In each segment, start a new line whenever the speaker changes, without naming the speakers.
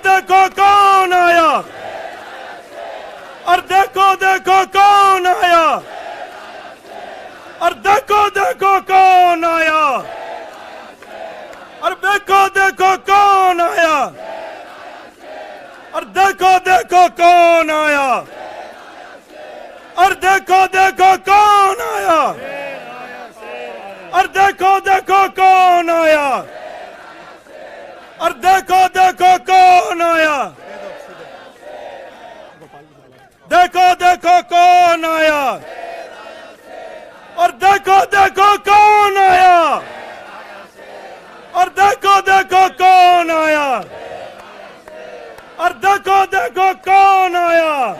देखो कौन आया, और देखो देखो कौन आया, और देखो देखो कौन आया, और देखो देखो कौन आया, और देखो देखो कौन आया, और देखो देखो कौन आया, और देखो देखो कौन आया, और देखो देखो कौन आया, देखो देखो कौन आया, और देखो देखो कौन आया, और देखो देखो कौन आया, और देखो देखो कौन आया।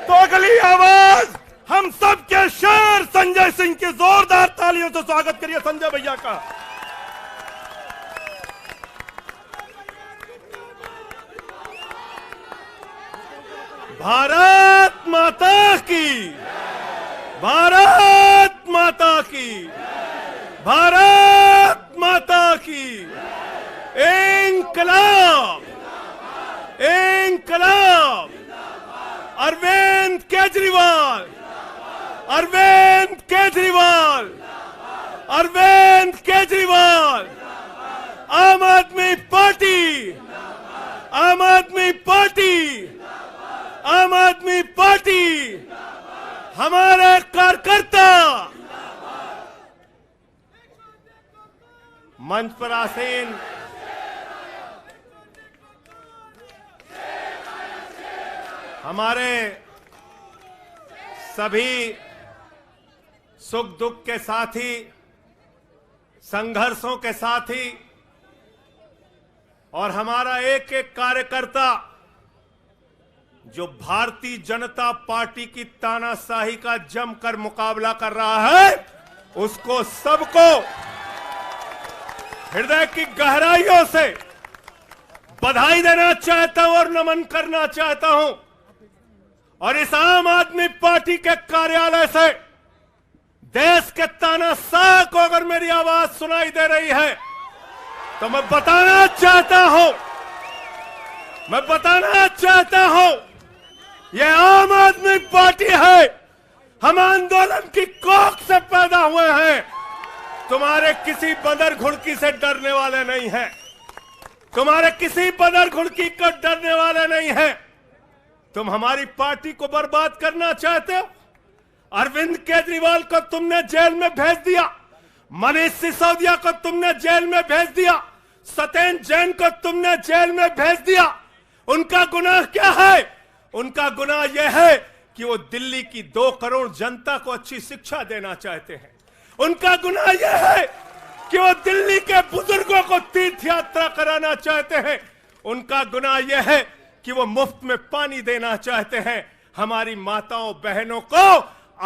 तो अगली आवाज हम सबके शेर संजय सिंह की जोरदार तालियों से स्वागत करिए संजय भैया का। भारत माता की, भारत माता की, भारत माता की। इंकलाब, इंकलाब। अरविंद केजरीवाल, अरविंद केजरीवाल, अरविंद केजरीवाल। आम आदमी पार्टी, आम आदमी पार्टी, आम आदमी पार्टी। हमारे कार्यकर्ता मंच पर आसीन हमारे सभी सुख दुख के साथी, संघर्षों के साथी, और हमारा एक एक कार्यकर्ता जो भारतीय जनता पार्टी की तानाशाही का जमकर मुकाबला कर रहा है, उसको सबको हृदय की गहराइयों से बधाई देना चाहता हूं और नमन करना चाहता हूं। और इस आम आदमी पार्टी के कार्यालय से देश के तानाशाह को अगर मेरी आवाज सुनाई दे रही है तो मैं बताना चाहता हूं, मैं बताना चाहता हूं, यह आम आदमी पार्टी है। हम आंदोलन की कोख से पैदा हुए हैं। तुम्हारे किसी बंदर घुड़की से डरने वाले नहीं हैं, तुम्हारे किसी बंदर घुड़की को डरने वाले नहीं हैं। तुम हमारी पार्टी को बर्बाद करना चाहते हो। अरविंद केजरीवाल को तुमने जेल में भेज दिया, मनीष सिसोदिया को तुमने जेल में भेज दिया, सत्येंद्र जैन को तुमने जेल में भेज दिया। उनका गुनाह क्या है? उनका गुनाह यह है कि वो दिल्ली की 2 करोड़ जनता को अच्छी शिक्षा देना चाहते हैं। उनका गुनाह यह है कि वो दिल्ली के बुजुर्गों को तीर्थ यात्रा कराना चाहते हैं। उनका गुनाह यह है कि वो मुफ्त में पानी देना चाहते हैं। हमारी माताओं बहनों को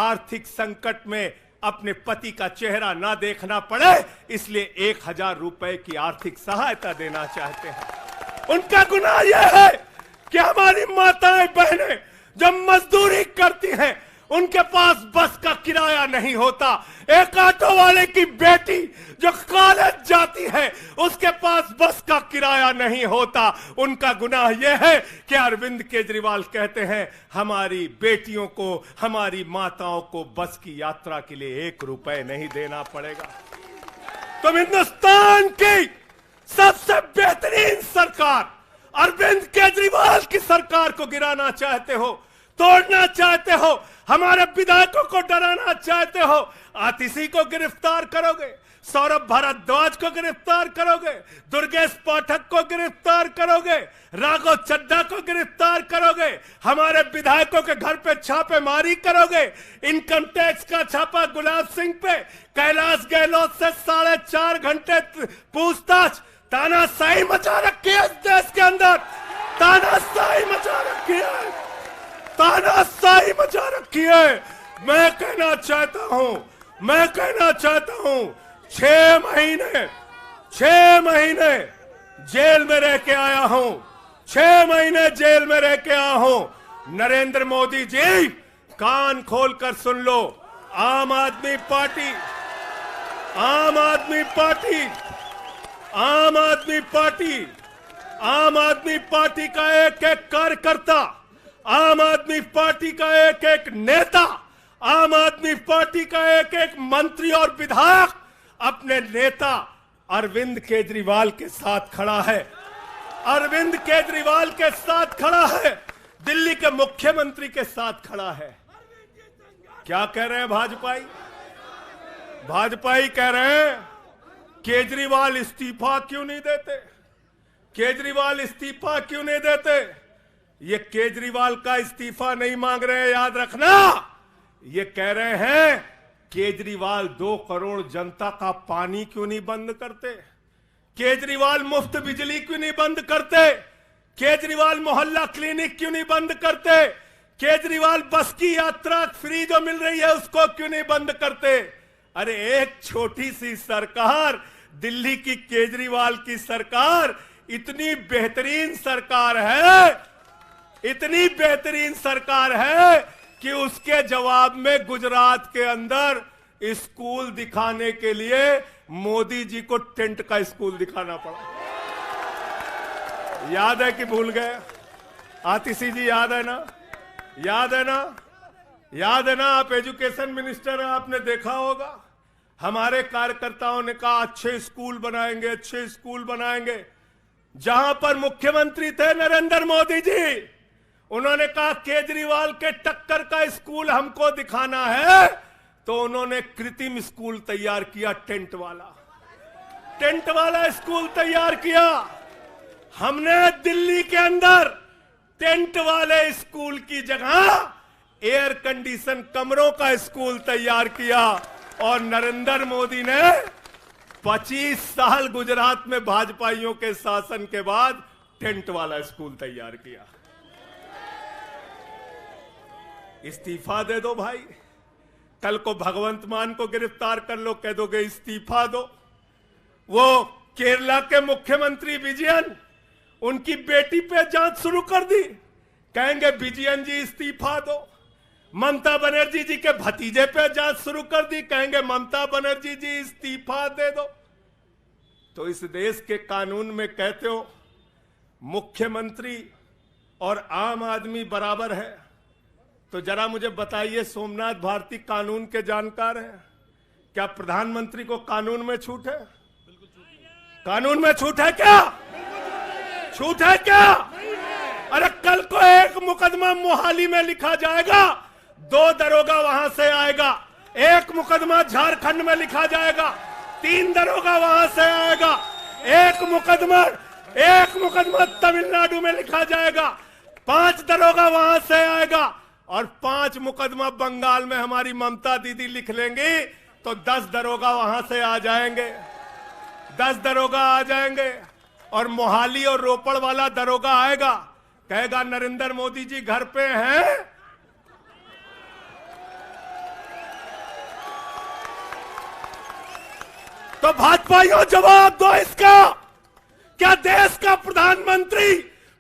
आर्थिक संकट में अपने पति का चेहरा ना देखना पड़े, इसलिए 1000 रुपए की आर्थिक सहायता देना चाहते हैं। उनका गुनाह यह है कि हमारी माताएं बहनें जब मजदूरी करती हैं, उनके पास बस का किराया नहीं होता। एक ऑटो वाले की बेटी जो कॉलेज जाती है, उसके पास बस का किराया नहीं होता। उनका गुनाह यह है कि अरविंद केजरीवाल कहते हैं हमारी बेटियों को, हमारी माताओं को बस की यात्रा के लिए 1 रुपए नहीं देना पड़ेगा। तुम हिंदुस्तान की सबसे बेहतरीन सरकार अरविंद केजरीवाल की सरकार को गिराना चाहते हो, तोड़ना चाहते हो, हमारे विधायकों को डराना चाहते हो। आतिशी को गिरफ्तार करोगे, सौरभ भारद्वाज को गिरफ्तार करोगे, दुर्गेश पाठक को गिरफ्तार करोगे, राघव चड्ढा को गिरफ्तार करोगे, हमारे विधायकों के घर पे छापेमारी करोगे, इनकम टैक्स का छापा गुलाब सिंह पे, कैलाश गहलोत से 4.5 घंटे पूछताछ। तानाशाही मचा रखी है इस देश के अंदर, तानाशाही मचा रखी है, तानाशाही मचा रखी है। मैं कहना चाहता हूं, मैं कहना चाहता हूं, 6 महीने जेल में रह के आया हूं, 6 महीने जेल में रह के आया हूं। नरेंद्र मोदी जी, कान खोलकर सुन लो, आम आदमी पार्टी, आम आदमी पार्टी, आम आदमी पार्टी आम आदमी पार्टी का एक एक कार्यकर्ता, आम आदमी पार्टी का एक एक नेता, आम आदमी पार्टी का एक एक मंत्री और विधायक अपने नेता अरविंद केजरीवाल के साथ खड़ा है। अरविंद केजरीवाल के साथ खड़ा है, दिल्ली के मुख्यमंत्री के साथ खड़ा है। क्या कह रहे हैं भाजपाई? भाजपाई कह रहे हैं केजरीवाल इस्तीफा क्यों नहीं देते, केजरीवाल इस्तीफा क्यों नहीं देते। ये केजरीवाल का इस्तीफा नहीं मांग रहे हैं, याद रखना। ये कह रहे हैं केजरीवाल 2 करोड़ जनता का पानी क्यों नहीं बंद करते, केजरीवाल मुफ्त बिजली क्यों नहीं बंद करते, केजरीवाल मोहल्ला क्लिनिक क्यों नहीं बंद करते, केजरीवाल बस की यात्रा फ्री जो मिल रही है उसको क्यों नहीं बंद करते। अरे एक छोटी सी सरकार, दिल्ली की केजरीवाल की सरकार इतनी बेहतरीन सरकार है, इतनी बेहतरीन सरकार है कि उसके जवाब में गुजरात के अंदर स्कूल दिखाने के लिए मोदी जी को टेंट का स्कूल दिखाना पड़ा। याद है कि भूल गए? आतिशी जी याद है ना? याद है ना? याद है ना? आप एजुकेशन मिनिस्टर हैं, आपने देखा होगा। हमारे कार्यकर्ताओं ने कहा अच्छे स्कूल बनाएंगे, अच्छे स्कूल बनाएंगे। जहां पर मुख्यमंत्री थे नरेंद्र मोदी जी, उन्होंने कहा केजरीवाल के टक्कर का स्कूल हमको दिखाना है, तो उन्होंने कृत्रिम स्कूल तैयार किया, टेंट वाला स्कूल तैयार किया। हमने दिल्ली के अंदर टेंट वाले स्कूल की जगह एयर कंडीशन कमरों का स्कूल तैयार किया। और नरेंद्र मोदी ने 25 साल गुजरात में भाजपाइयों के शासन के बाद टेंट वाला स्कूल तैयार किया। इस्तीफा दे दो भाई, कल को भगवंत मान को गिरफ्तार कर लो, कह दोगे इस्तीफा दो। वो केरला के मुख्यमंत्री विजयन, उनकी बेटी पे जांच शुरू कर दी, कहेंगे विजयन जी इस्तीफा दो। ममता बनर्जी जी के भतीजे पे जांच शुरू कर दी, कहेंगे ममता बनर्जी जी इस्तीफा दे दो। तो इस देश के कानून में कहते हो मुख्यमंत्री और आम आदमी बराबर है, तो जरा मुझे बताइए, सोमनाथ भारती कानून के जानकार हैं, क्या प्रधानमंत्री को कानून में छूट है? कानून में छूट है क्या? छूट है क्या? अरे कल को एक मुकदमा मोहाली में लिखा जाएगा, 2 दरोगा वहां से आएगा। एक मुकदमा झारखंड में लिखा जाएगा, 3 दरोगा वहां से आएगा। एक मुकदमा तमिलनाडु में लिखा जाएगा, 5 दरोगा वहां से आएगा। और 5 मुकदमा बंगाल में हमारी ममता दीदी लिख लेंगी, तो 10 दरोगा वहां से आ जाएंगे, 10 दरोगा आ जाएंगे। और मोहाली और रोपड़ वाला दरोगा आएगा, कहेगा नरेंद्र मोदी जी घर पे हैं। तो भाजपाइयों जवाब दो इसका, क्या देश का प्रधानमंत्री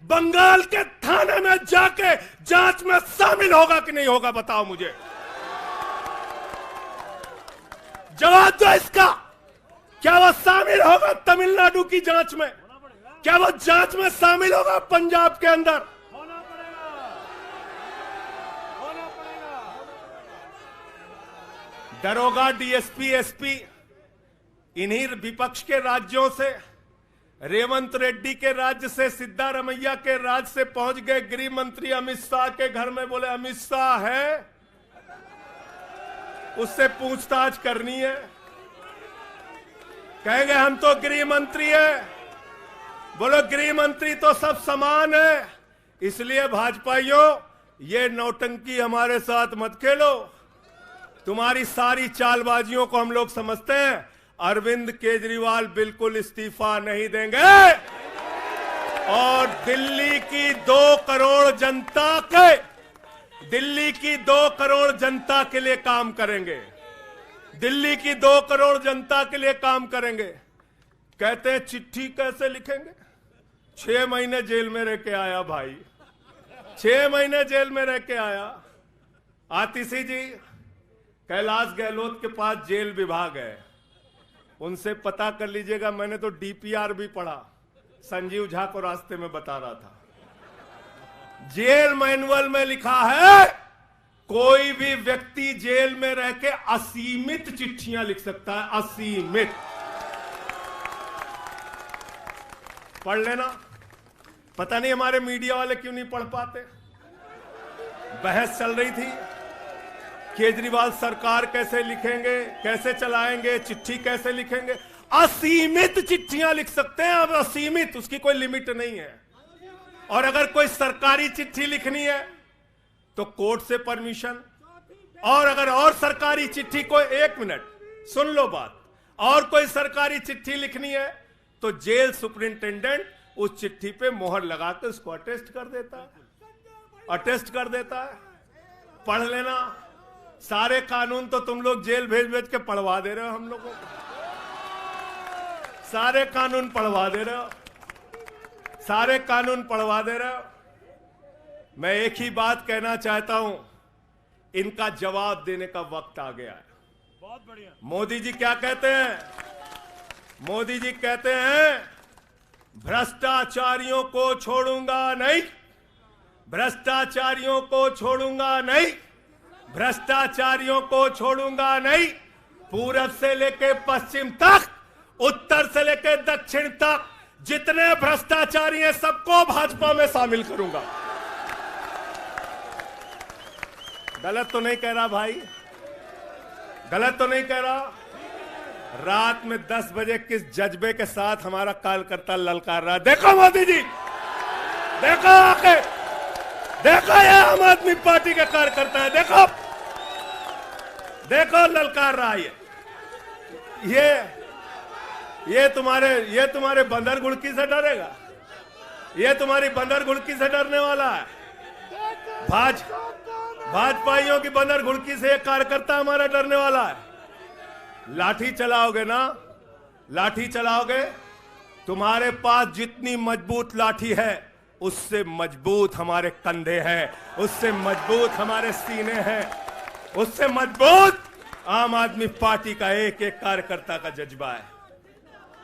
बंगाल के थाने में जाके जांच में शामिल होगा कि नहीं होगा? बताओ मुझे, जवाब दो इसका। क्या वो शामिल होगा तमिलनाडु की जांच में? क्या वो जांच में शामिल होगा पंजाब के अंदर? दरोगा, डीएसपी, एसपी इन्हीं विपक्ष के राज्यों से, रेवंत रेड्डी के राज्य से, सिद्धारमैया के राज्य से पहुंच गए गृह मंत्री अमित शाह के घर में। बोले अमित शाह है, उससे पूछताछ करनी है। कहेंगे हम तो गृह मंत्री है। बोलो गृह मंत्री तो सब समान है। इसलिए भाजपाइयों, ये नौटंकी हमारे साथ मत खेलो। तुम्हारी सारी चालबाजियों को हम लोग समझते हैं। अरविंद केजरीवाल बिल्कुल इस्तीफा नहीं देंगे और दिल्ली की 2 करोड़ जनता के लिए काम करेंगे। दिल्ली की 2 करोड़ जनता के लिए काम करेंगे। कहते हैं चिट्ठी कैसे लिखेंगे? 6 महीने जेल में रह के आया भाई, 6 महीने जेल में रह के आया। आतिशी जी कैलाश गहलोत के पास जेल विभाग है, उनसे पता कर लीजिएगा। मैंने तो डीपीआर भी पढ़ा, संजीव झा को रास्ते में बता रहा था, जेल मैनुअल में लिखा है कोई भी व्यक्ति जेल में रह के असीमित चिट्ठियां लिख सकता है, असीमित। पढ़ लेना। पता नहीं हमारे मीडिया वाले क्यों नहीं पढ़ पाते। बहस चल रही थी, केजरीवाल सरकार कैसे लिखेंगे, कैसे चलाएंगे, चिट्ठी कैसे लिखेंगे। असीमित चिट्ठियां लिख सकते हैं, अब असीमित, उसकी कोई लिमिट नहीं है। और अगर कोई सरकारी चिट्ठी लिखनी है तो कोर्ट से परमिशन, और अगर और सरकारी चिट्ठी को, 1 मिनट सुन लो बात, और कोई सरकारी चिट्ठी लिखनी है तो जेल सुपरिंटेंडेंट उस चिट्ठी पे मोहर लगा के उसको अटेस्ट कर देता है, अटेस्ट कर देता है। पढ़ लेना। सारे कानून तो तुम लोग जेल भेज भेज के पढ़वा दे रहे हो हम लोगों को, सारे कानून पढ़वा दे रहे हो, सारे कानून पढ़वा दे रहे हो। मैं एक ही बात कहना चाहता हूं, इनका जवाब देने का वक्त आ गया है। बहुत बढ़िया। मोदी जी क्या कहते हैं? मोदी जी कहते हैं भ्रष्टाचारियों को छोड़ूंगा नहीं, भ्रष्टाचारियों को छोड़ूंगा नहीं, भ्रष्टाचारियों को छोड़ूंगा नहीं। पूरब से लेके पश्चिम तक, उत्तर से लेके दक्षिण तक जितने भ्रष्टाचारी हैं सबको भाजपा में शामिल करूंगा। गलत तो नहीं कह रहा भाई? गलत तो नहीं कह रहा? रात में 10 बजे किस जज्बे के साथ हमारा कार्यकर्ता ललकार रहा, देखो मोदी जी, देखो आके, देखो ये आम आदमी पार्टी के कार्यकर्ता है, देखो देखो ललकार रहा है। ये तुम्हारे बंदर गुड़की से डरेगा? ये तुम्हारी बंदर गुड़की से डरने वाला है? भाजपाइयों की बंदर गुड़की से एक कार्यकर्ता हमारा डरने वाला है? लाठी चलाओगे ना, लाठी चलाओगे। तुम्हारे पास जितनी मजबूत लाठी है उससे मजबूत हमारे कंधे हैं, उससे मजबूत हमारे सीने हैं, उससे मजबूत आम आदमी पार्टी का एक एक कार्यकर्ता का जज्बा है।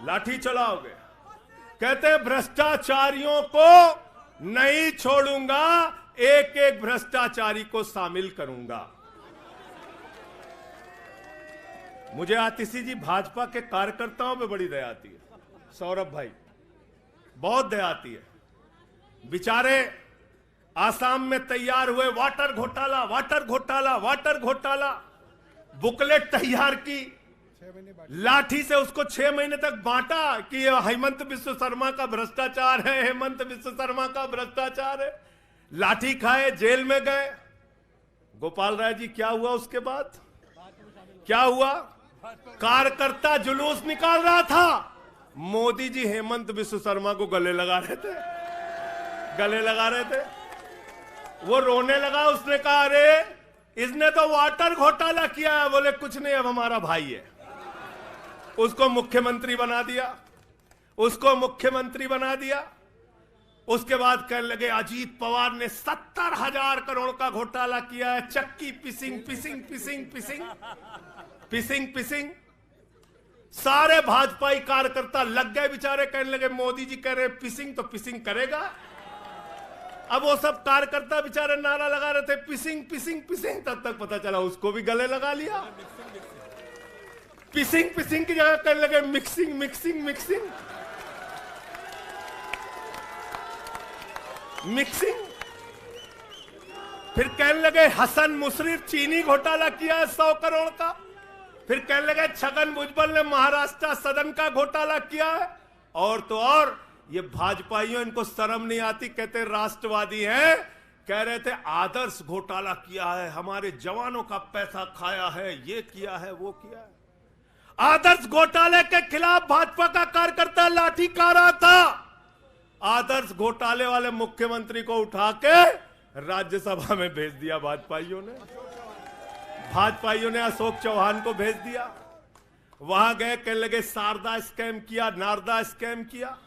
लाठी चलाओगे। कहते हैं भ्रष्टाचारियों को नहीं छोड़ूंगा, एक एक भ्रष्टाचारी को शामिल करूंगा। मुझे आतिशी जी भाजपा के कार्यकर्ताओं पे बड़ी दया आती है, सौरभ भाई, बहुत दया आती है। बेचारे आसाम में तैयार हुए, वाटर घोटाला, वाटर घोटाला, वाटर घोटाला, बुकलेट तैयार की, लाठी से उसको 6 महीने तक बांटा कि ये हेमंत बिस्व शर्मा का भ्रष्टाचार है, हेमंत बिस्व शर्मा का भ्रष्टाचार है। लाठी खाए, जेल में गए। गोपाल राय जी क्या हुआ उसके बाद? क्या हुआ? कार्यकर्ता जुलूस निकाल रहा था, मोदी जी हेमंत बिस्व शर्मा को गले लगा रहे थे, गले लगा रहे थे। वो रोने लगा, उसने कहा अरे इसने तो वाटर घोटाला किया है। बोले कुछ नहीं, अब हमारा भाई है। उसको मुख्यमंत्री बना दिया, उसको मुख्यमंत्री बना दिया। उसके बाद कहने लगे अजीत पवार ने 70,000 करोड़ का घोटाला किया है, चक्की पिसिंग पिसिंग पिसिंग पिसिंग पिसिंग पिसिंग। सारे भाजपाई कार्यकर्ता लग गए बेचारे, कहने लगे मोदी जी कह रहे पिसिंग तो पिसिंग करेगा। अब वो सब कार्यकर्ता बेचारे नारा लगा रहे थे पिसिंग पिसिंग पिसिंग, तब तक पता चला उसको भी गले लगा लिया। पिसिंग पिसिंग की जगह कहने लगे मिक्सिंग मिक्सिंग मिक्सिंग मिक्सिंग। फिर कहने लगे हसन मुशर्रफ चीनी घोटाला किया है 100 करोड़ का। फिर कहने लगे छगन भुजबल ने महाराष्ट्र सदन का घोटाला किया है। और तो और ये भाजपाइयों, इनको शर्म नहीं आती, कहते राष्ट्रवादी हैं, कह रहे थे आदर्श घोटाला किया है, हमारे जवानों का पैसा खाया है, ये किया है, वो किया है। आदर्श घोटाले के खिलाफ भाजपा का कार्यकर्ता लाठी खा रहा था। आदर्श घोटाले वाले मुख्यमंत्री को उठा के राज्यसभा में भेज दिया भाजपाइयों ने। भाजपाइयों ने अशोक चौहान को भेज दिया। वहां गए, कहने लगे शारदा स्कैम किया, नारदा स्कैम किया।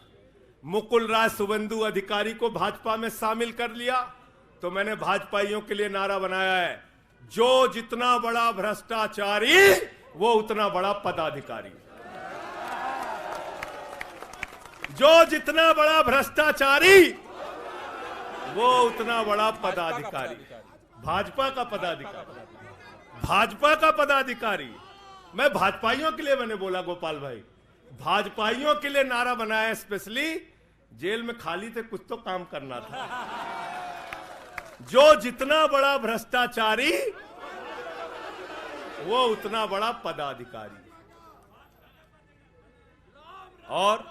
मुकुल राय शुभेंदु अधिकारी को भाजपा में शामिल कर लिया। तो मैंने भाजपाइयों के लिए नारा बनाया है, जो जितना बड़ा भ्रष्टाचारी वो उतना बड़ा पदाधिकारी। जो जितना बड़ा भ्रष्टाचारी वो उतना बड़ा पदाधिकारी। भाजपा का पदाधिकारी, भाजपा का पदाधिकारी। मैं भाजपाइयों के लिए मैंने बोला गोपाल भाई, भाजपाइयों के लिए नारा बनाया स्पेशली। जेल में खाली थे, कुछ तो काम करना था। जो जितना बड़ा भ्रष्टाचारी वो उतना बड़ा पदाधिकारी। और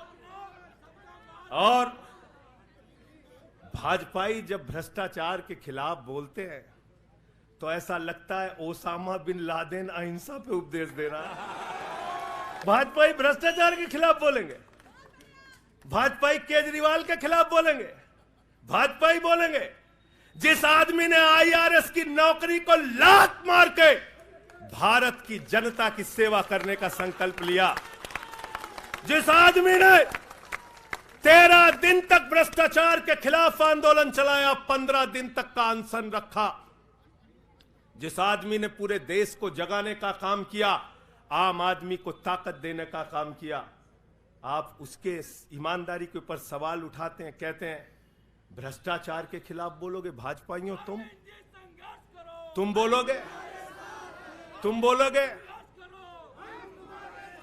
भाजपाई जब भ्रष्टाचार के खिलाफ बोलते हैं तो ऐसा लगता है ओसामा बिन लादेन अहिंसा पे उपदेश दे रहा है। भाजपाई भ्रष्टाचार के खिलाफ बोलेंगे, भाजपाई केजरीवाल के खिलाफ बोलेंगे, भाजपाई बोलेंगे जिस आदमी ने आईआरएस की नौकरी को लात मार के भारत की जनता की सेवा करने का संकल्प लिया, जिस आदमी ने 13 दिन तक भ्रष्टाचार के खिलाफ आंदोलन चलाया, 15 दिन तक का अनशन रखा, जिस आदमी ने पूरे देश को जगाने का काम किया, आम आदमी को ताकत देने का काम किया, आप उसके ईमानदारी के ऊपर सवाल उठाते हैं, कहते हैं भ्रष्टाचार के खिलाफ बोलोगे। भाजपाइयों तुम बोलोगे, तुम बोलोगे।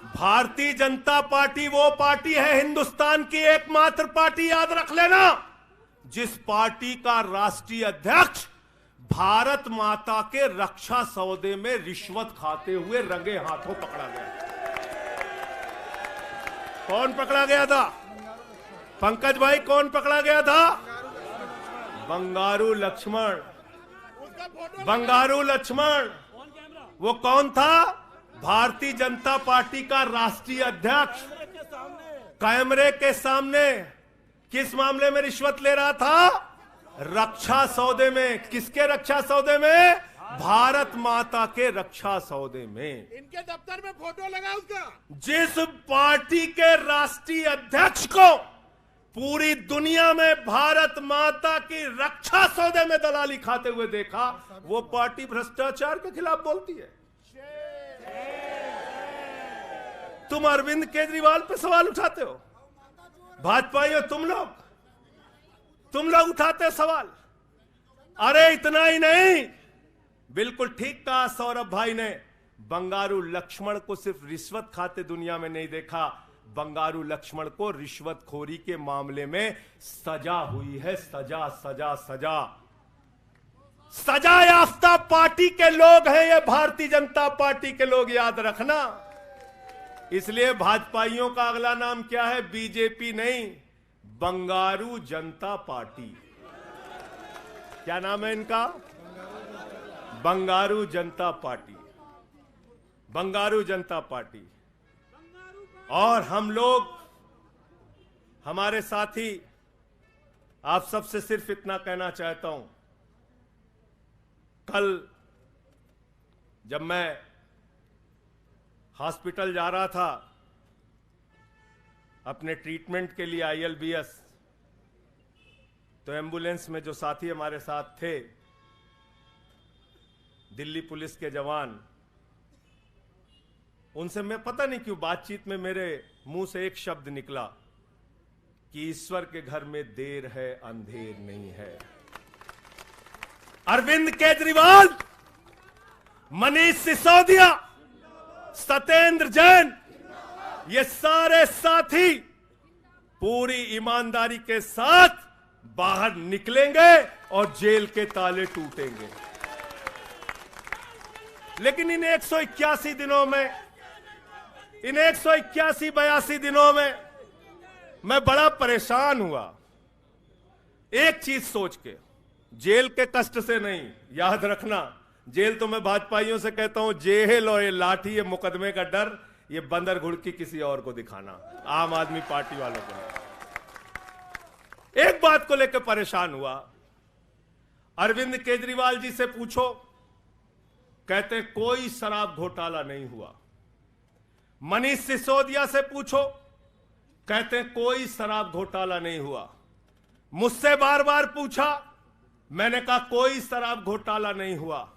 भारतीय जनता पार्टी वो पार्टी है, हिंदुस्तान की एकमात्र पार्टी, याद रख लेना, जिस पार्टी का राष्ट्रीय अध्यक्ष भारत माता के रक्षा सौदे में रिश्वत खाते हुए रंगे हाथों पकड़ा गया। कौन पकड़ा गया था? पंकज भाई, कौन पकड़ा गया था? बंगारू लक्ष्मण। बंगारू लक्ष्मण वो कौन था? भारतीय जनता पार्टी का राष्ट्रीय अध्यक्ष। कैमरे के सामने किस मामले में रिश्वत ले रहा था? रक्षा सौदे में। किसके रक्षा सौदे में? भारत माता के रक्षा सौदे में।
इनके दफ्तर में फोटो लगा उसका।
जिस पार्टी के राष्ट्रीय अध्यक्ष को पूरी दुनिया में भारत माता की रक्षा सौदे में दलाली खाते हुए देखा, वो पार्टी भ्रष्टाचार के खिलाफ बोलती है। तुम अरविंद केजरीवाल पे सवाल उठाते हो, भाजपाइयों तुम लोग उठाते हो सवाल। अरे इतना ही नहीं, बिल्कुल ठीक कहा सौरभ भाई ने, बंगारू लक्ष्मण को सिर्फ रिश्वत खाते दुनिया में नहीं देखा, बंगारू लक्ष्मण को रिश्वतखोरी के मामले में सजा हुई है। सजा सजा सजा सजा याफ्ता पार्टी के लोग हैं ये भारतीय जनता पार्टी के लोग, याद रखना। इसलिए भाजपाइयों का अगला नाम क्या है? बीजेपी नहीं, बंगारू जनता पार्टी। क्या नाम है इनका? बंगारू जनता पार्टी। बंगारू जनता पार्टी। और हम लोग, हमारे साथी, आप सबसे सिर्फ इतना कहना चाहता हूं, कल जब मैं हॉस्पिटल जा रहा था अपने ट्रीटमेंट के लिए ILBS, तो एम्बुलेंस में जो साथी हमारे साथ थे, दिल्ली पुलिस के जवान, उनसे मैं पता नहीं क्यों बातचीत में मेरे मुंह से एक शब्द निकला कि ईश्वर के घर में देर है अंधेर नहीं है। अरविंद केजरीवाल, मनीष सिसोदिया, सत्येंद्र जैन, ये सारे साथी पूरी ईमानदारी के साथ बाहर निकलेंगे और जेल के ताले टूटेंगे। लेकिन इन 181 दिनों में, इन 181-82 दिनों में मैं बड़ा परेशान हुआ, एक चीज सोच के, जेल के कष्ट से नहीं, याद रखना, जेल तो मैं भाजपाइयों से कहता हूं, जेल और ये लाठी, ये मुकदमे का डर, ये बंदर घुड़की किसी और को दिखाना, आम आदमी पार्टी वालों को। एक बात को लेकर परेशान हुआ, अरविंद केजरीवाल जी से पूछो, कहते कोई शराब घोटाला नहीं हुआ। मनीष सिसोदिया से पूछो, कहते कोई शराब घोटाला नहीं हुआ। मुझसे बार बार पूछा, मैंने कहा कोई शराब घोटाला नहीं हुआ।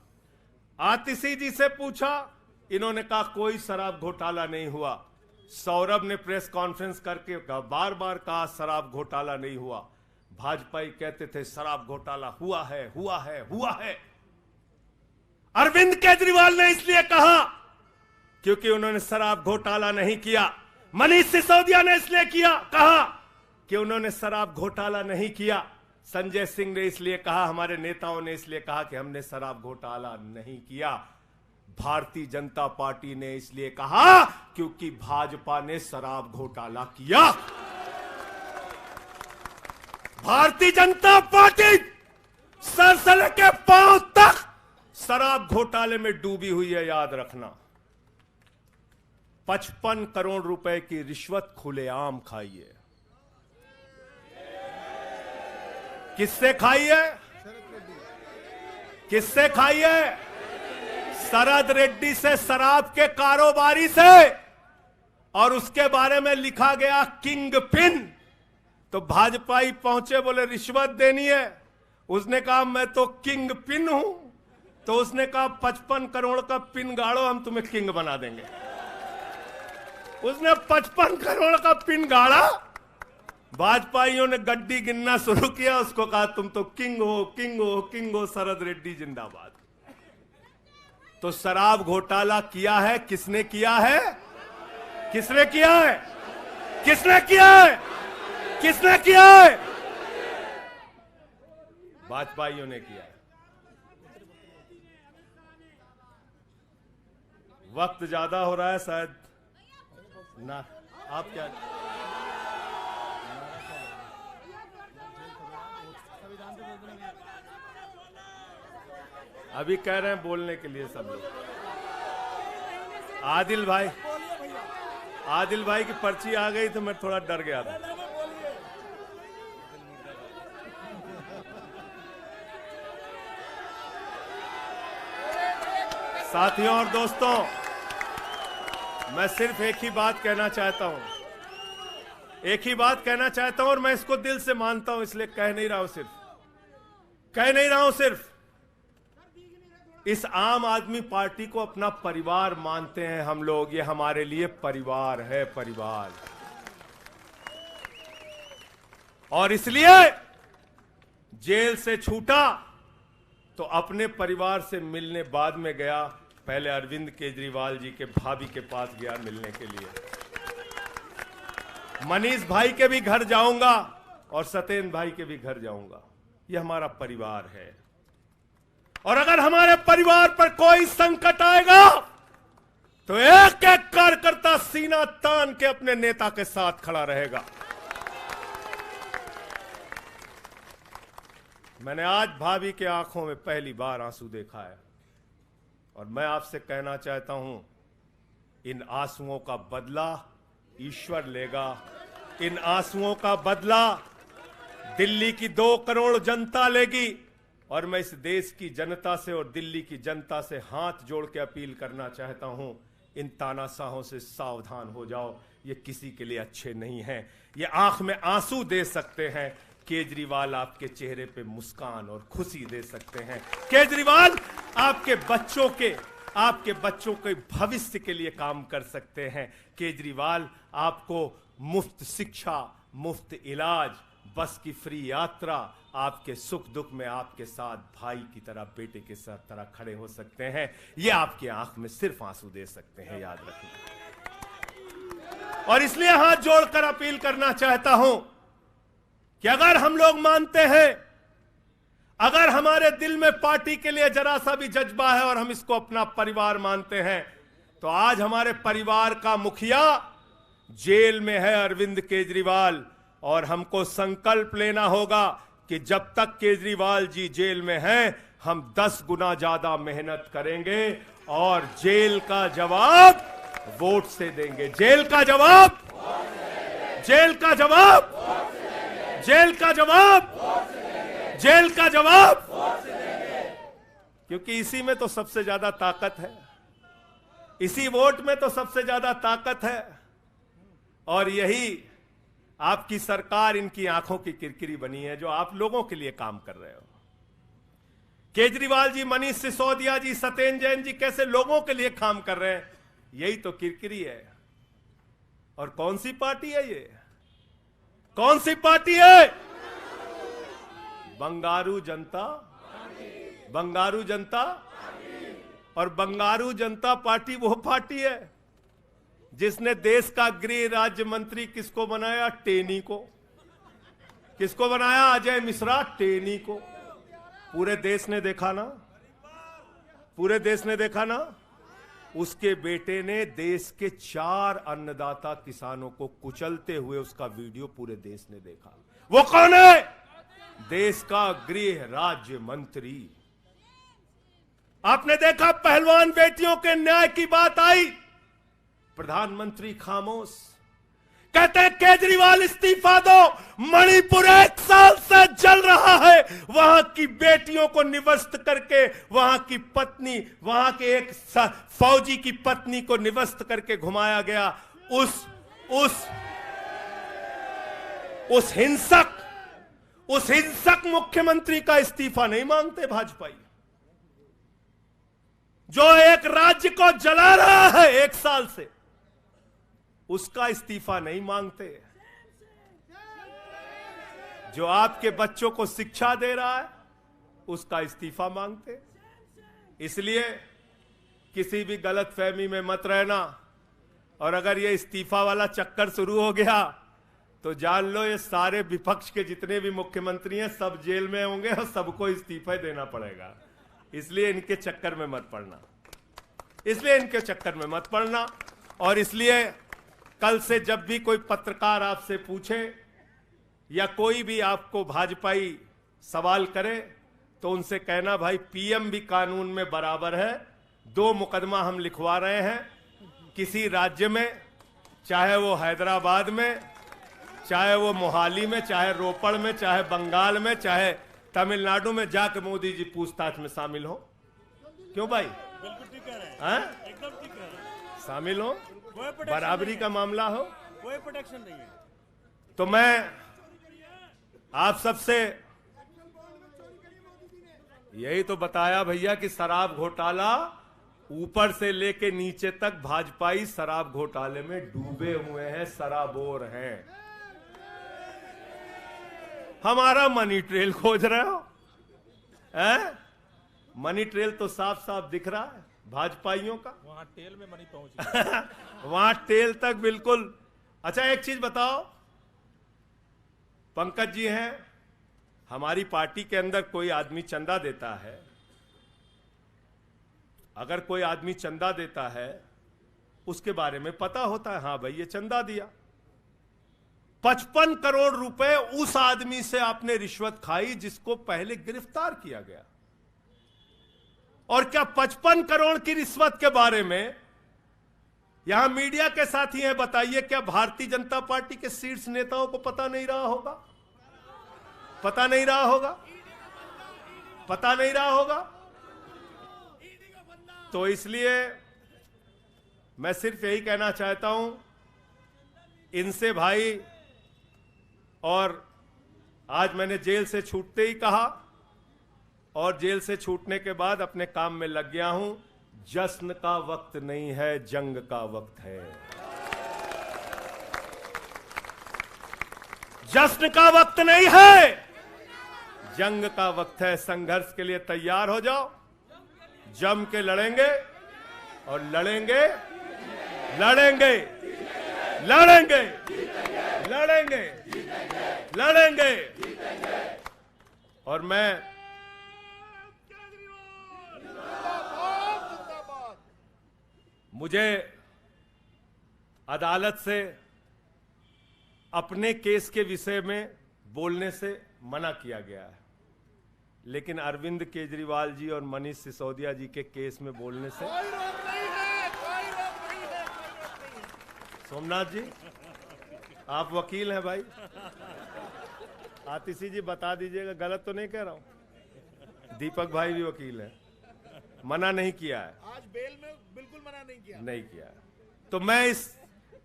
आतिशी जी से पूछा, इन्होंने कहा कोई शराब घोटाला नहीं हुआ। सौरभ ने प्रेस कॉन्फ्रेंस करके बार बार कहा शराब घोटाला नहीं हुआ। भाजपा कहते थे शराब घोटाला हुआ है, हुआ है, हुआ है। अरविंद केजरीवाल ने इसलिए कहा क्योंकि उन्होंने शराब घोटाला नहीं किया। मनीष सिसोदिया ने इसलिए कहा कि उन्होंने शराब घोटाला नहीं किया। संजय सिंह ने इसलिए कहा, हमारे नेताओं ने इसलिए कहा कि हमने शराब घोटाला नहीं किया। भारतीय जनता पार्टी ने इसलिए कहा क्योंकि भाजपा ने शराब घोटाला किया। भारतीय जनता पार्टी सर से लेकर पांव तक शराब घोटाले में डूबी हुई है, याद रखना। 55 करोड़ रुपए की रिश्वत खुलेआम खाई है। किससे खाई है? किससे खाई है? शरद रेड्डी से, शराब के कारोबारी से। और उसके बारे में लिखा गया किंग पिन। तो भाजपाई पहुंचे, बोले रिश्वत देनी है। उसने कहा मैं तो किंग पिन हूं। तो उसने कहा 55 करोड़ का पिन गाड़ो, हम तुम्हें किंग बना देंगे। उसने 55 करोड़ का पिन गाड़ा। भाजपाइयों ने गड्डी गिनना शुरू किया। उसको कहा तुम तो किंग हो, किंग हो, किंग हो, शरद रेड्डी जिंदाबाद। तो शराब घोटाला किया है, किसने किया है? किसने किया है? किसने किया है? किसने किया है? भाजपाइयों ने किया है। वक्त ज्यादा हो रहा है शायद ना, आप क्या? अभी कह रहे हैं बोलने के लिए सब लोग। आदिल भाई की पर्ची आ गई तो मैं थोड़ा डर गया था। साथियों और दोस्तों, मैं सिर्फ एक ही बात कहना चाहता हूं। एक ही बात कहना चाहता हूं और मैं इसको दिल से मानता हूं, इसलिए कह नहीं रहा हूं सिर्फ। इस आम आदमी पार्टी को अपना परिवार मानते हैं हम लोग। ये हमारे लिए परिवार है, परिवार। और इसलिए जेल से छूटा तो अपने परिवार से मिलने बाद में गया। पहले अरविंद केजरीवाल जी के भाभी के पास गया मिलने के लिए। मनीष भाई के भी घर जाऊंगा और सत्येंद्र भाई के भी घर जाऊंगा। ये हमारा परिवार है। और अगर हमारे परिवार पर कोई संकट आएगा तो एक एक कार्यकर्ता सीना तान के अपने नेता के साथ खड़ा रहेगा। मैंने आज भाभी के आंखों में पहली बार आंसू देखा है और मैं आपसे कहना चाहता हूं, इन आंसुओं का बदला ईश्वर लेगा। इन आंसुओं का बदला दिल्ली की 2 करोड़ जनता लेगी। और मैं इस देश की जनता से और दिल्ली की जनता से हाथ जोड़ के अपील करना चाहता हूं, इन तानाशाहों से सावधान हो जाओ। ये किसी के लिए अच्छे नहीं हैं। ये आंख में आंसू दे सकते हैं, केजरीवाल आपके चेहरे पे मुस्कान और खुशी दे सकते हैं। केजरीवाल आपके बच्चों के भविष्य के लिए काम कर सकते हैं। केजरीवाल आपको मुफ्त शिक्षा, मुफ्त इलाज, बस की फ्री यात्रा, आपके सुख दुख में आपके साथ भाई की तरह, बेटे के साथ तरह खड़े हो सकते हैं। ये आपकी आंख में सिर्फ आंसू दे सकते हैं, याद रखना। और इसलिए हाथ जोड़कर अपील करना चाहता हूं कि अगर हम लोग मानते हैं, अगर हमारे दिल में पार्टी के लिए जरा सा भी जज्बा है और हम इसको अपना परिवार मानते हैं, तो आज हमारे परिवार का मुखिया जेल में है, अरविंद केजरीवाल। और हमको संकल्प लेना होगा कि जब तक केजरीवाल जी जेल में हैं, हम 10 गुना ज्यादा मेहनत करेंगे और जेल का जवाब वोट से देंगे। जेल का जवाब क्योंकि इसी में तो सबसे ज्यादा ताकत है, इसी वोट में तो सबसे ज्यादा ताकत है। और यही आपकी सरकार इनकी आंखों की किरकिरी बनी है, जो आप लोगों के लिए काम कर रहे हो। केजरीवाल जी, मनीष सिसोदिया जी, सत्येंद्र जैन जी कैसे लोगों के लिए काम कर रहे हैं, यही तो किरकिरी है। और कौन सी पार्टी है ये? कौन सी पार्टी है? बंगारू जनता, बंगारू जनता। और बंगारू जनता पार्टी वो पार्टी है जिसने देश का गृह राज्य मंत्री किसको बनाया? टेनी को। किसको बनाया? अजय मिश्रा टेनी को। पूरे देश ने देखा ना, पूरे देश ने देखा ना। उसके बेटे ने देश के 4 अन्नदाता किसानों को कुचलते हुए उसका वीडियो पूरे देश ने देखा। वो कौन है? देश का गृह राज्य मंत्री। आपने देखा पहलवान बेटियों के न्याय की बात आई, प्रधानमंत्री खामोश। कहते हैं केजरीवाल इस्तीफा दो, मणिपुर 1 साल से जल रहा है, वहां की बेटियों को निवस्त करके, वहां की पत्नी, वहां के एक फौजी की पत्नी को निवस्त करके घुमाया गया। उस हिंसक मुख्यमंत्री का इस्तीफा नहीं मांगते भाजपाई, जो एक राज्य को जला रहा है 1 साल से, उसका इस्तीफा नहीं मांगते। जो आपके बच्चों को शिक्षा दे रहा है उसका इस्तीफा मांगते। इसलिए किसी भी गलतफहमी में मत रहना, और अगर ये इस्तीफा वाला चक्कर शुरू हो गया तो जान लो ये सारे विपक्ष के जितने भी मुख्यमंत्री हैं सब जेल में होंगे और सबको इस्तीफा देना पड़ेगा। इसलिए इनके चक्कर में मत पड़ना, इसलिए इनके चक्कर में मत पड़ना। और इसलिए कल से जब भी कोई पत्रकार आपसे पूछे या कोई भी आपको भाजपाई सवाल करे तो उनसे कहना, भाई पीएम भी कानून में बराबर है। 2 मुकदमा हम लिखवा रहे हैं किसी राज्य में, चाहे वो हैदराबाद में, चाहे वो मोहाली में, चाहे रोपड़ में, चाहे बंगाल में, चाहे तमिलनाडु में, जाकर मोदी जी पूछताछ में शामिल हो। क्यों भाई?
बिल्कुल ठीक कह रहे हैं,
हैं?
एकदम ठीक कह रहे हैं।
शामिल हो, बराबरी का मामला हो,
कोई प्रोटेक्शन नहीं है।
तो मैं आप सबसे यही तो बताया भैया कि शराब घोटाला ऊपर से लेके नीचे तक भाजपाई शराब घोटाले में डूबे हुए हैं, शराबोर हैं। हमारा मनी ट्रेल खोज रहे हो? हैं? मनी ट्रेल तो साफ साफ दिख रहा है भाजपाइयों का।
वहां टेल में मनी पहुंच गया।
वहां टेल तक बिल्कुल। अच्छा एक चीज बताओ, पंकज जी हैं, हमारी पार्टी के अंदर कोई आदमी चंदा देता है, अगर कोई आदमी चंदा देता है उसके बारे में पता होता है, हाँ भाई ये चंदा दिया। 55 करोड़ रुपए उस आदमी से आपने रिश्वत खाई जिसको पहले गिरफ्तार किया गया। और क्या 55 करोड़ की रिश्वत के बारे में यहां मीडिया के साथी हैं, बताइए क्या भारतीय जनता पार्टी के शीर्ष नेताओं को पता नहीं रहा होगा? पता नहीं रहा होगा? पता नहीं रहा होगा? तो इसलिए मैं सिर्फ यही कहना चाहता हूं इनसे भाई, और आज मैंने जेल से छूटते ही कहा और जेल से छूटने के बाद अपने काम में लग गया हूं। जश्न का वक्त नहीं है, जंग का वक्त है। जश्न का वक्त नहीं है, जंग का वक्त है। संघर्ष के लिए तैयार हो जाओ, जम के लड़ेंगे और लड़ेंगे, लड़ेंगे, लड़ेंगे, लड़ेंगे, लड़ेंगे। और मैं मुझे अदालत से अपने केस के विषय में बोलने से मना किया गया है, लेकिन अरविंद केजरीवाल जी और मनीष सिसोदिया जी के केस में बोलने से
कोई रोक नहीं है, कोई रोक नहीं है, कोई रोक नहीं है।
सोमनाथ जी आप वकील हैं भाई, आतिशी जी बता दीजिएगा, गलत तो नहीं कह रहा हूं। दीपक भाई भी वकील हैं, मना नहीं किया है,
आज बेल में बिल्कुल मना नहीं किया।
नहीं किया। तो मैं इस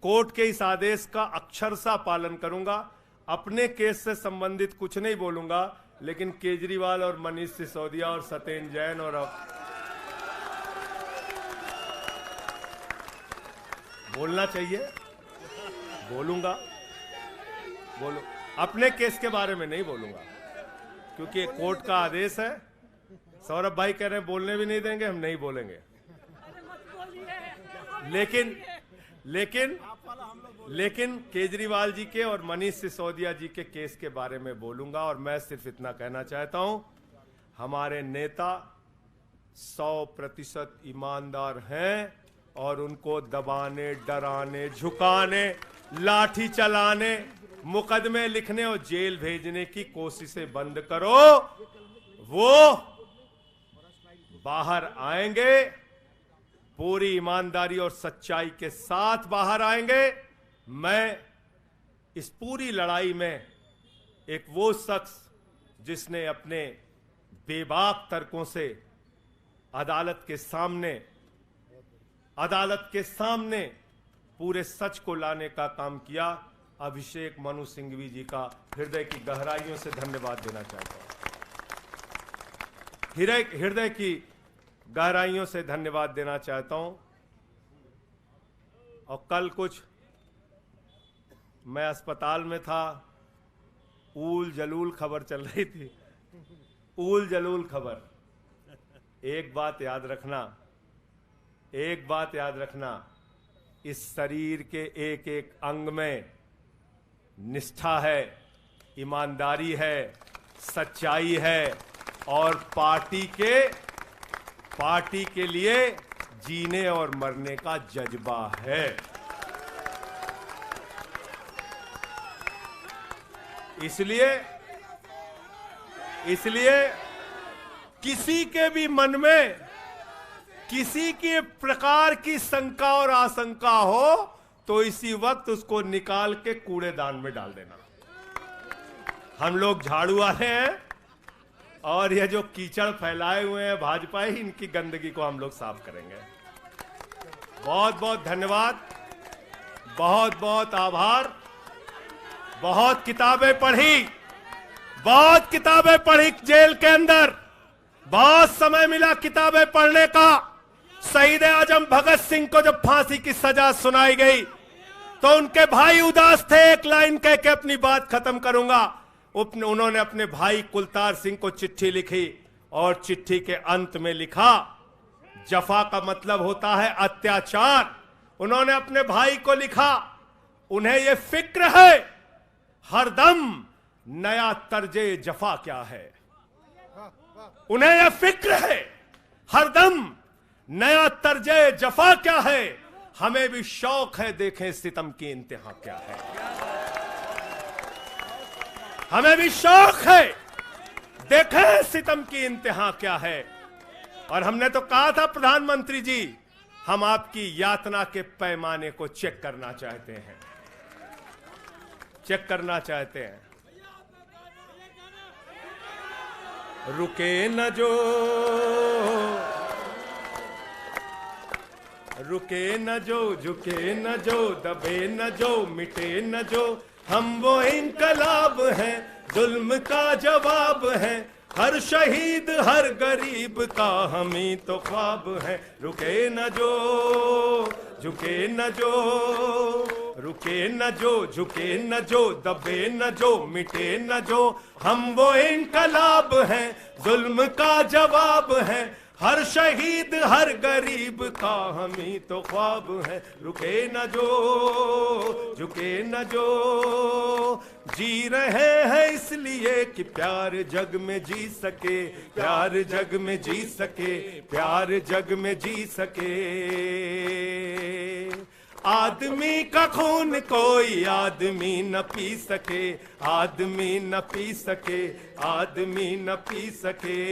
कोर्ट के इस आदेश का अक्षरशः पालन करूंगा। अपने केस से संबंधित कुछ नहीं बोलूंगा, लेकिन केजरीवाल और मनीष सिसोदिया और सत्येंद्र जैन और बोलना चाहिए, बोलूंगा, बोलो, अपने केस के बारे में नहीं बोलूंगा क्योंकि एक कोर्ट का आदेश है। सौरभ भाई कह रहे हैं बोलने भी नहीं देंगे, हम नहीं बोलेंगे। लेकिन केजरीवाल जी के और मनीष सिसोदिया जी के केस के बारे में बोलूंगा। और मैं सिर्फ इतना कहना चाहता हूं, हमारे नेता 100% ईमानदार हैं और उनको दबाने, डराने, झुकाने, लाठी चलाने, मुकदमे लिखने और जेल भेजने की कोशिशें बंद करो। वो बाहर आएंगे, पूरी ईमानदारी और सच्चाई के साथ बाहर आएंगे। मैं इस पूरी लड़ाई में एक वो शख्स जिसने अपने बेबाक तर्कों से अदालत के सामने पूरे सच को लाने का काम किया, अभिषेक मनु सिंघवी जी का हृदय की गहराइयों से धन्यवाद देना चाहता हूं। हृदय की गहराइयों से धन्यवाद देना चाहता हूं। और कल कुछ मैं अस्पताल में था, ऊल जलूल खबर चल रही थी, ऊल जलूल खबर। एक बात याद रखना, इस शरीर के एक एक अंग में निष्ठा है, ईमानदारी है, सच्चाई है और पार्टी के लिए जीने और मरने का जज्बा है। इसलिए किसी के भी मन में किसी के प्रकार की शंका और आशंका हो तो इसी वक्त उसको निकाल के कूड़ेदान में डाल देना। हम लोग झाड़ू वाले हैं और ये जो कीचड़ फैलाए हुए हैं भाजपा ही, इनकी गंदगी को हम लोग साफ करेंगे। बहुत बहुत धन्यवाद, बहुत बहुत आभार। बहुत किताबें पढ़ी जेल के अंदर, बहुत समय मिला किताबें पढ़ने का। शहीद आजम भगत सिंह को जब फांसी की सजा सुनाई गई तो उनके भाई उदास थे। एक लाइन कह के अपनी बात खत्म करूंगा। उन्होंने अपने भाई कुलतार सिंह को चिट्ठी लिखी और चिट्ठी के अंत में लिखा, जफा का मतलब होता है अत्याचार। उन्होंने अपने भाई को लिखा, उन्हें यह फिक्र है हरदम नया तर्जे जफा क्या है। उन्हें यह फिक्र है हरदम नया तर्जे जफा क्या है। हमें भी शौक है देखें सितम की इंतहा क्या है। हमें भी शौक है देखें सितम की इंतहा क्या है। और हमने तो कहा था प्रधानमंत्री जी, हम आपकी यातना के पैमाने को चेक करना चाहते हैं, रुके न जो, झुके न जो, दबे न जो, मिटे न जो, हम वो इनकलाब हैं, जुल्म का जवाब है। हर शहीद हर गरीब का हम ही तो ख्वाब है। रुके न जो, झुके न जो, रुके न जो, झुके न जो, दबे न जो, मिटे न जो, हम वो इनकलाब हैं, जुल्म का जवाब है। हर शहीद हर गरीब का हम ही तो ख्वाब है। रुके न जो, झुके न जो, जी रहे हैं इसलिए कि प्यार जग में जी सके, प्यार जग में जी सके, प्यार जग में जी सके। आदमी का खून कोई आदमी न पी सके, आदमी न पी सके, आदमी न पी सके।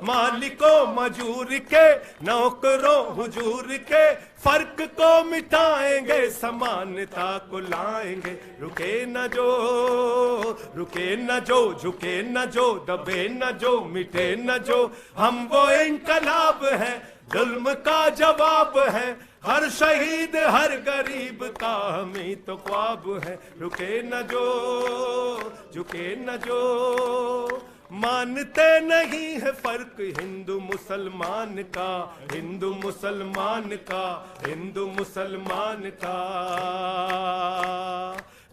मालिकों मजूर के, नौकरों हुजूर के, फर्क को मिटाएंगे, समानता को लाएंगे। रुके न जो, रुके न जो, झुके न जो, दबे न जो, मिटे न जो, हम वो इनकलाब है, जुल्म का जवाब है। हर शहीद हर गरीब का हम ही तो ख्वाब है। रुके न जो, झुके न जो, मानते नहीं है फर्क हिंदू मुसलमान का, हिंदू मुसलमान का, हिंदू मुसलमान का।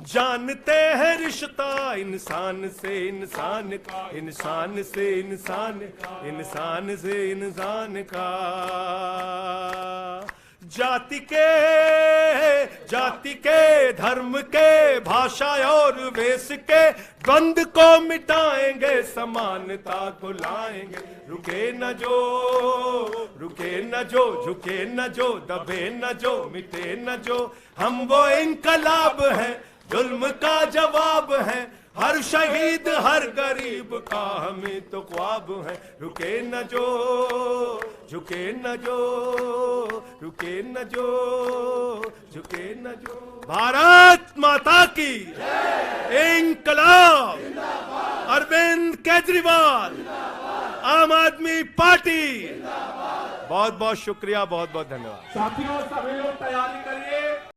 जानते हैं रिश्ता इंसान से इंसान का, इंसान से इंसान, इंसान से इंसान का। जाति के धर्म के भाषा और वेश के द्वंद को मिटाएंगे, समानता को लाएंगे। रुके न जो, रुके न जो, झुके न जो, दबे न जो, मिटे न जो। हम वो इनकलाब है, जुल्म का जवाब है। हर शहीद हर गरीब का हमें तो ख्वाब है। रुके न जो, झुके न जो, रुके न जो, झुके न जो। भारत माता की इंकलाब। अरविंद केजरीवाल, आम आदमी पार्टी। बहुत बहुत शुक्रिया, बहुत बहुत धन्यवाद।
साथियों सभी लोग तैयारी करिए।